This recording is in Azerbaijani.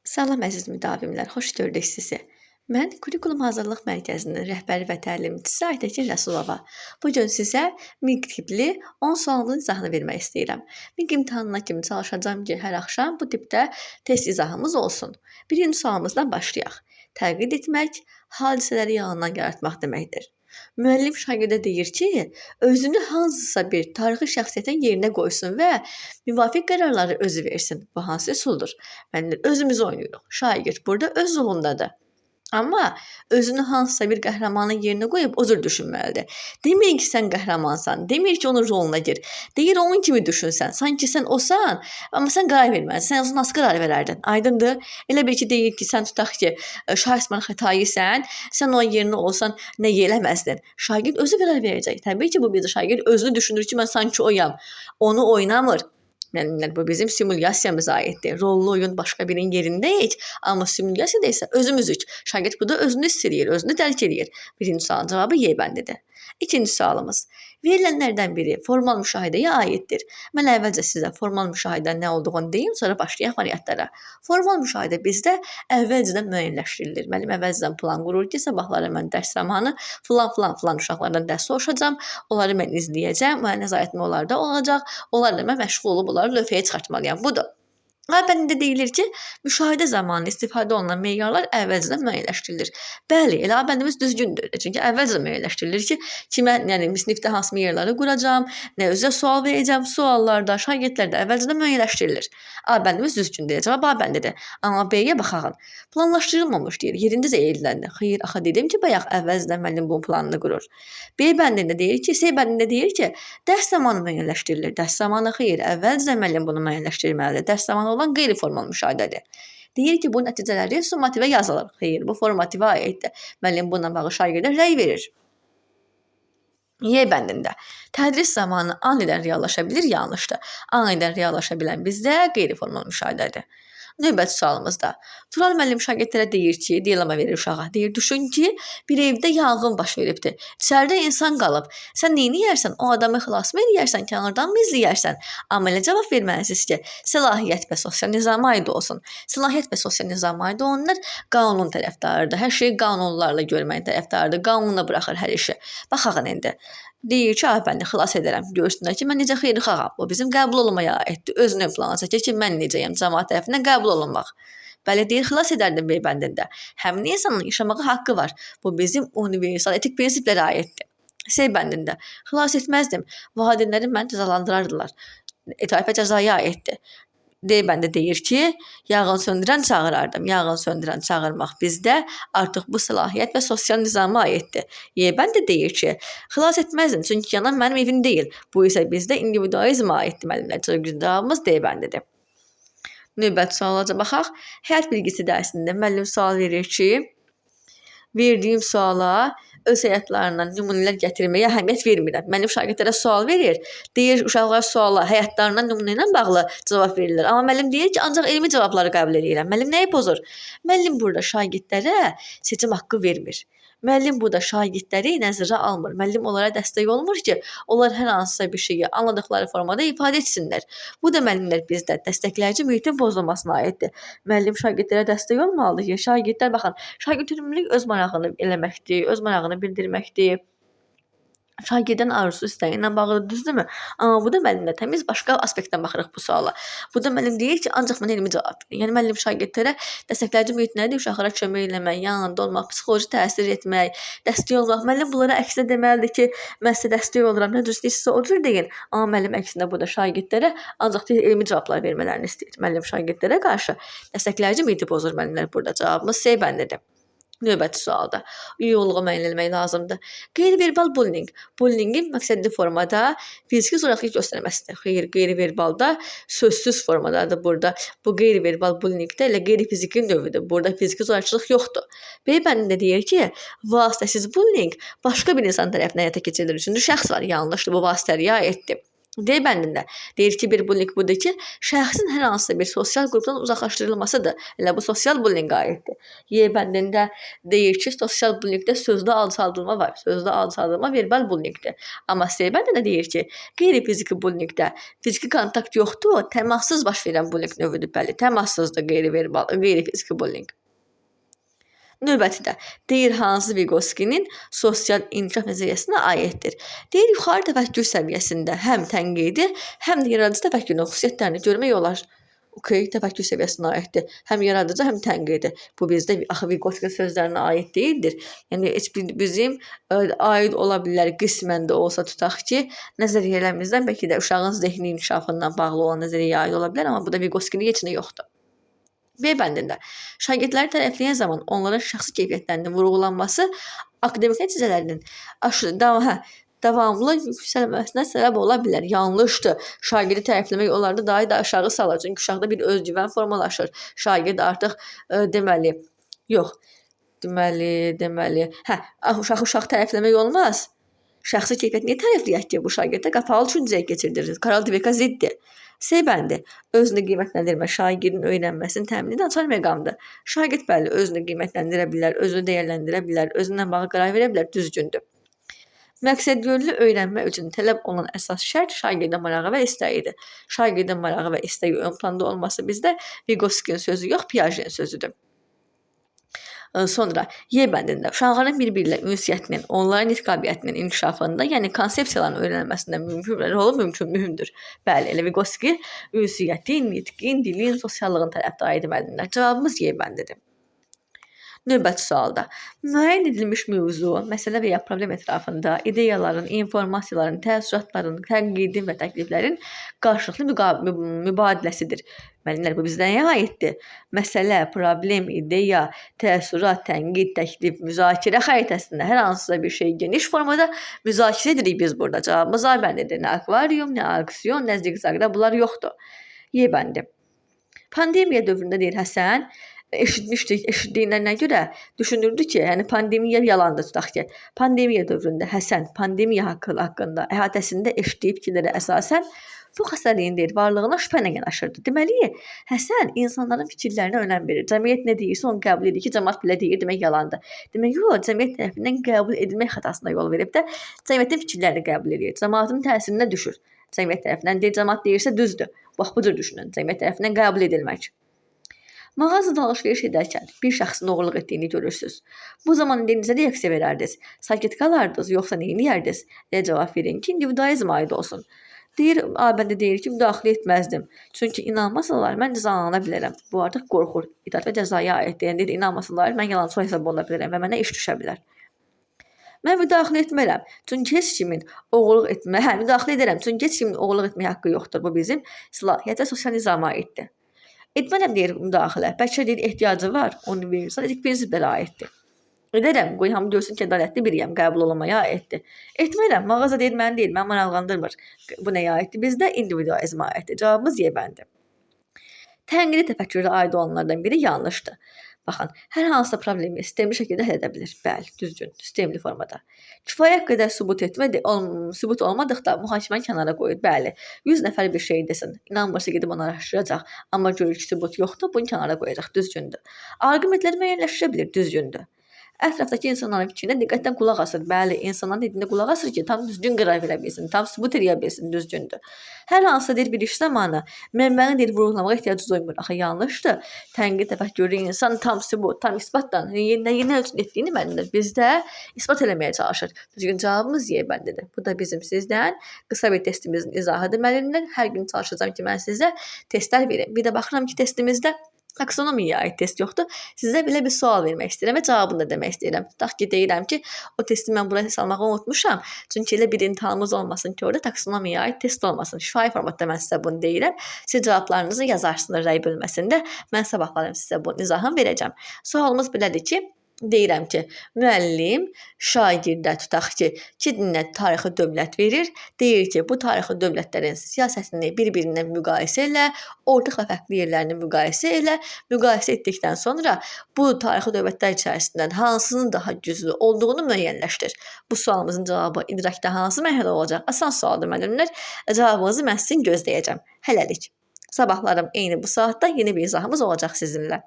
Salam əziz müdavimlər, xoş gördük sizi. Mən Kurikulum Hazırlıq Mərkəzinin rəhbəri və təlimçisi Aytəkin Rəsulova. Bu gün sizə MİQ tipli 10 sualın izahını vermək istəyirəm. MİQ imtahanına kimi çalışacağam ki, hər axşam bu tipdə test izahımız olsun. Birinci sualımızdan başlayaq. Təqlid etmək hadisələri yalandan yaratmaq deməkdir. Müəllim şagirdə deyir ki, özünü hansısa bir tarixi şəxsiyyətin yerinə qoysun və müvafiq qərarları özü versin. Bu hansı üsuldur? Yəni özümüz oynayırıq. Şagird burada öz rolundadır. Amma özünü hansısa bir qəhrəmanın yerinə qoyub o cür düşünməlidir. Demir ki, sən qəhrəmansan, demir ki, onun roluna gir. Deyir, onun kimi düşünsən, sanki sən osan, amma sən qərar verməlisən. Sən özün nasıl qərar verərdin? Aydındır? Elə bil ki, deyir ki, sən tutaq ki, Şah İsmayıl Xətaisən, sən onun yerinə olsan nə eləməzdin? Şagird özü qərar verəcək. Təbii ki, bu bir şagird özünü düşünür ki, mən sanki oyam. Onu oynamır. Yəni bu bizim simulyasiyamıza aiddir. Rollu oyun başqa birinin yerindəyik, amma simulyasiyada isə özümüzük. Şagird burada özünü hiss edir, özünü dərk edir. Birinci sualın cavabı Y bəndidir. İkinci sualımız. Verilənlərdən biri formal müşahidəyə aiddir. Mən əvvəlcə sizə formal müşahidə nə olduğunu deyim, sonra başlayaq variantlara. Formal müşahidə bizdə əvvəlcədən müəyyənləşdirilir. Müəllim əvvəlcədən plan qurur ki, sabahları mən dərs zamanı filan uşaqlardan dərs soruşacağam, onları mən izləyəcəm, müəyyən nəzarətim onlarda olacaq, onlarla mən məşğul olub onları lövhəyə çıxartmalıyam. Budur. A bəndində deyilir ki, müşahidə zamanı istifadə olunan meyarlar əvvəlcədən müəyyənləşdirilir. Bəli, elə A bəndimiz düzgündür. Çünki əvvəlcədən müəyyənləşdirilir ki, kimə, yəni sinifdə hansı meyarları quracağam, nə özə sual verəcəm, suallarda, şagirdlərdə əvvəlcədən müəyyənləşdirilir. A bəndimiz düzgündür. Cavab A bəndidir. Amma B-yə baxaq. Planlaşdırılmamış deyir. Yerindəcə ediləndə. Xeyr, axı dedim ki, bayaq əvvəlcədən müəllim bunun planını qurur. B bəndində deyir ki, C bəndində deyir ki, dərs zamanı müəyyənləşdirilir. Dərs zamanı xeyr, əvvəlcədən müəllim bunu müəyyənləşdirməlidir. Dərs zamanı olan qeyri-formal müşahidədir. Deyir ki, bu nəticələri summativə yazılır. Xeyr, bu formativə aiddir. Müəllim bununla bağlı şagirdə rəy verir. Y bəndində tədris zamanı aniden reallaşa bilir, yanlışdır. Aniden reallaşa bilən bizdə qeyri-formal müşahidədir. Növbəti sualımızda. Tural müəllim şagirdlərə deyir ki, dilemma verir uşağa. Deyir, düşün ki, bir evdə yanğın baş veribdir. İçəridə insan qalıb. Sən nə edərsən? O adamı xilas mı edərsən? Kənardan mı izləyərsən? Amma elə cavab verməlisiniz ki, səlahiyyət və sosial nizama aid olsun. Səlahiyyət və sosial nizama aid olanlar qanun tərəfdarıdır. Hər şeyi qanunlarla görməyin tərəfdarıdır. Qanunla buraxır hər işi. Baxaq indi. Deyir ki, bəndə xilas edərəm. Görsünlər ki, mən necə xeyirxaham. O bizim qəbul olunmaya aiddir. Özünün planı çəkir ki, mən necəyəm cəmaət tərəfindən qəbul olunmaq. Bəli, deyir, xilas edərdim B bəndində. Həmin insanın yaşamağa haqqı var. Bu bizim universal etik prinsiplərə aiddir. C bəndində xilas etməzdim. Valideynlərim məni cəzalandırardılar. İtaifə cəzaya aiddir. D bəndə deyir ki, yanğın söndürən çağırardım. Yanğın söndürən çağırmaq bizdə artıq bu səlahiyyət və sosial nizama aiddir. Y bəndə deyir ki, xilas etməzdim, çünki yanan mənim evim deyil. Bu isə bizdə individualizmə aiddir müəllimlər. Cavabımız D bəndidir. Növbəti suala baxaq. Həyat bilgisi dərsində müəllim sual verir ki, verdiyim suala öz həyatlarından nümunələr gətirməyə əhəmiyyət vermirəm. Müəllim şagirdlərə sual verir. Deyir, uşaqlar suala həyatlarından nümunə ilə bağlı cavab verirlər. Amma müəllim deyir ki, ancaq elmi cavabları qəbul edirəm. Müəllim nəyi pozur? Müəllim burada şagirdlərə seçim haqqı vermir. Müəllim burada şagirdləri nəzərə almır. Müəllim onlara dəstək olmur ki, onlar hər hansısa bir şeyi anladıqları formada ifadə etsinlər. Bu da müəllimlər bizdə dəstəkləyici mühitin pozulmasına aiddir. Müəllim şagirdlərə dəstək olmalıdır ki, şagirdlər baxın, şagird ümumilik öz marağını eləməkdir, öz marağını bildirməkdir. Şagirdin arzusu istəyi ilə bağlıdır, düzdürmü? Amma bu da müəllimlə təmiz başqa aspektdən baxırıq bu suala. Bu da müəllim deyir ki, ancaq mənə elmi cavab verin. Yəni müəllim şagirdlərə dəstəkləyici mühit nədir? Uşaqlara kömək eləmək, yanında olmaq, psixoloji təsir etmək, dəstək olmaq. Müəllim bunlara əksinə deməlidir ki, mən sizə dəstək oluram, nə cür istəyirsinizsə o cür deyin. Amma müəllim əksinə burada şagirdlərə ancaq elmi cavablar vermələrini istəyir. Müəllim şagirdlərə qarşı dəstəkləyici mühiti pozur müəllimlər burada. Cavabımız C bəndidir. Növbəti sualda üyuluğu müəyyən etmək lazımdır. Qeyri-verbal bullying. Bullyingin məqsədli formada fiziki zorakılıq göstərməsidir. Xeyr, qeyri-verbalda sözsüz formadadır burada. Bu qeyri-verbal bullyingdə elə qeyri-fiziki növüdür. Burada fiziki zorakılıq yoxdur. B bəndində deyir ki, vasitəsiz bullying başqa bir insan tərəfindən həyata keçirilir. Üçüncü şəxs var, yanlışdır. Bu vasitəliyə aiddir. D bəndində deyir ki, bir bullying budur ki, şəxsin hər hansısa bir sosial qrupdan uzaqlaşdırılmasıdır. Elə bu sosial bullyinqə aiddir. Y bəndində deyir ki, sosial bullyingdə sözlü alçaldılma var. Sözlü alçaldılma verbal bullyingdir. Amma C bəndində deyir ki, qeyri-fiziki bullyingdə fiziki kontakt yoxdur, təmassız baş verən bullying növüdür. Bəli, təmassızdır qeyri-verbal, qeyri-fiziki bullying. Növbəti də deyir hansı Vygotskyinin sosial inkişaf nəzəriyyəsinə aiddir. Deyir yuxarı təfəkkür səviyyəsində həm tənqidi, həm də yaradıcı təfəkkürün xüsusiyyətlərini görmək olar. Okay, təfəkkür səviyyəsinə aiddir. Həm yaradıcı, həm tənqidi. Bu bizdə axı Vygotsky sözlərinə aid deyildir. Yəni heç bizim aid ola bilər qismən də olsa tutaq ki, nəzəriyyələrimizdən bəlkə də uşağın zehni inkişafından bağlı olan nəzəriyyə aid ola bilər, amma burada Vygotskynin heç nə yoxdur. B bəndində şagirdləri tərəfləyən zaman onların şəxsi keyfiyyətlərinin vurğulanması akademik nəticələrinin davamlı yüksəlməsinə səbəb ola bilər. Yanlışdır. Şagirdi tərəfləmək onlarda daha da aşağı salır. Çünki uşaqda bir özgüvən formalaşır. Şagird artıq uşaq tərəfləmək olmaz. Şəxsi keyfiyyət niyə tərəfləyək ki, bu şagirdə qapalı düşüncəyə keçirdirir. Karl Dweckə ziddir. C bəndi özünü qiymətləndirmə, şagirdin öyrənməsini təmin edən açar məqamdır. Şagird bəli özünü qiymətləndirə bilər, özünü dəyərləndirə bilər, özünlə bağlı qərar verə bilər, düzgündür. Məqsədyönlü öyrənmə üçün tələb olunan əsas şərt şagirdin marağı və istəyidir. Şagirdin marağı və istəyi ön planda olması bizdə Vygotskyinin sözü yox, Piaget'in sözüdür. Sonra Y bəndində uşaqların bir-biri ilə ünsiyyətinin, onların nitq qabiliyyətinin inkişafında, yəni konsepsiyaların öyrənilməsində mühümdür. Bəli, elə Vygotsky ünsiyyətin, nitqin, dilin, sosiallığın tərəfdarı deməlidir. Cavabımız Y bəndidir. Növbəti sualda müəyyən edilmiş mövzu, məsələ və ya problem ətrafında ideyaların, informasiyaların, təəssüratların, tənqidin və təkliflərin qarşılıqlı mübadiləsidir. Müəllimlər, bu bizdə nəyə aiddir? Məsələ, problem, ideya, təəssürat, tənqid, təklif, müzakirə xəritəsində hər hansısa bir şey geniş formada müzakirə edirik biz burada. Cavabımız A bəndidir. Nə akvarium, nə aksiyon, nə ziqzaqda bunlar yoxdur. Y bəndi. Pandemiya dövründə deyir Həsən, eşitdiyinə görə düşünürdü ki, yəni pandemiya yalandır tutaq ki. Pandemiya dövründə Həsən pandemiya haqqında əhatəsində eşitdiyi fikirlərə əsasən bu xəstəliyin deyir varlığına şübhə ilə yanaşırdı. Deməli, Həsən insanların fikirlərinə önəm verir. Cəmiyyət nə deyirsə onu qəbul edir ki, cəmaət belə deyir, demək yalandır. Demək yox, cəmiyyət tərəfindən qəbul edilmək xətasına yol verib də cəmiyyətin fikirlərini qəbul edir. Cəmaətin təsirinə düşür. Cəmiyyət tərəfindən deyir, cəmaət deyirsə düzdür. Bax bu cür düşünün. Cəmiyyət tərəfindən qəbul edilmək. Mağazada alış-veriş edərkən bir şəxsin oğurluq etdiyini görürsünüz. Bu zaman necə reaksiya verərdiniz? Sakit qalardınız, yoxsa nə edərdiniz? Deyə cavab verin ki, individualizm aid olsun. Deyir, bəndə deyir ki, müdaxilə etməzdim. Çünki inanmasalar mən cəzalana bilərəm. Bu artıq qorxur. İtaat və cəzaya aiddir. Yəni deyir, inanmasalar mən yalançı hesab oluna bilərəm və mənə iş düşə bilər. Mən müdaxilə etmərəm. Çünki heç kimin müdaxilə edərəm. Çünki heç kimin oğurluq etmək haqqı yoxdur. Bu bizim səlahiyyət və sosial nizama aiddir. Etmərəm deyir müdaxilə. Bəlkə deyir ehtiyacı var. Onu verirsən, etik prinsiplərə aiddir. Edərəm, qoy hamı görsün ki, ədalətli biriyəm, qəbul olunmaya aiddir. Etmərəm, mağaza deyir mən deyil, mən maraqlandırmır. Bu nəyə aiddir? Bizdə individualizmə aiddir. Cavabımız Y bəndi. Tənqidi təfəkkürə aid olanlardan biri yanlışdır. Baxın, hər hansısa problemi sistemli şəkildə həll edə bilir. Bəli, düzgün, sistemli formada. Kifayət qədər sübut olmadıqda mühakiməni kənara qoyur. Bəli, 100 nəfər bir şey desin, inanmırsa gedib onu araşdıracaq. Amma görür ki, sübut yoxdur, bunu kənara qoyacaq, düzgündür. Arqumentlər müəyyənləşdirə bilir, düzgündür. Ətrafdakı insanların fikrinə diqqətlə qulaq asır. Bəli, insanların dediyinə qulaq asır ki, tam düzgün qərar verə bilsin, tam sübut edə bilsin, düzgündür. Hər hansısa deyir bir iş zamanı mənbəni deyir vurğulamağa ehtiyacı duymur. Axı yanlışdır. Tənqid təfəkkürlü insan tam sübut, tam isbatla nə üçün etdiyini müəllimlər bizdə isbat eləməyə çalışır. Düzgün cavabımız Y bəndidir. Bu da bizim sizdən qısa bir testimizin izahıdır müəllimlər. Hər gün çalışacağam ki, mən sizə testlər verim. Bir də baxıram ki, testimizdə taksonomiyaya aid test yoxdur. Sizə belə bir sual vermək istəyirəm və cavabını da demək istəyirəm. Tutaq ki, deyirəm ki, o testi mən buraya salmağı unutmuşam. Çünki elə bir imtahanımız olmasın ki, orada taksonomiyaya aid test olmasın. Şifahi formatda mən sizə bunu deyirəm. Siz cavablarınızı yazarsınız rəy bölməsində. Mən sabahlarım sizə bunun izahını verəcəm. Sualımız belədir ki, deyirəm ki, müəllim şagirdə tutaq ki, 2 dinə tarixi dövlət verir. Deyir ki, bu tarixi dövlətlərin siyasətini bir-birindən müqayisə elə, ortaq və fərqli yerlərini müqayisə elə. Müqayisə etdikdən sonra bu tarixi dövlətlər içərisindən hansının daha güclü olduğunu müəyyənləşdir. Bu sualımızın cavabı idrakda hansı mərhələ olacaq? Asan sualdır müəllimlər. Cavabınızı mən sizin gözləyəcəm. Hələlik. Sabahlarım eyni bu saatda yeni bir izahımız olacaq sizinlə.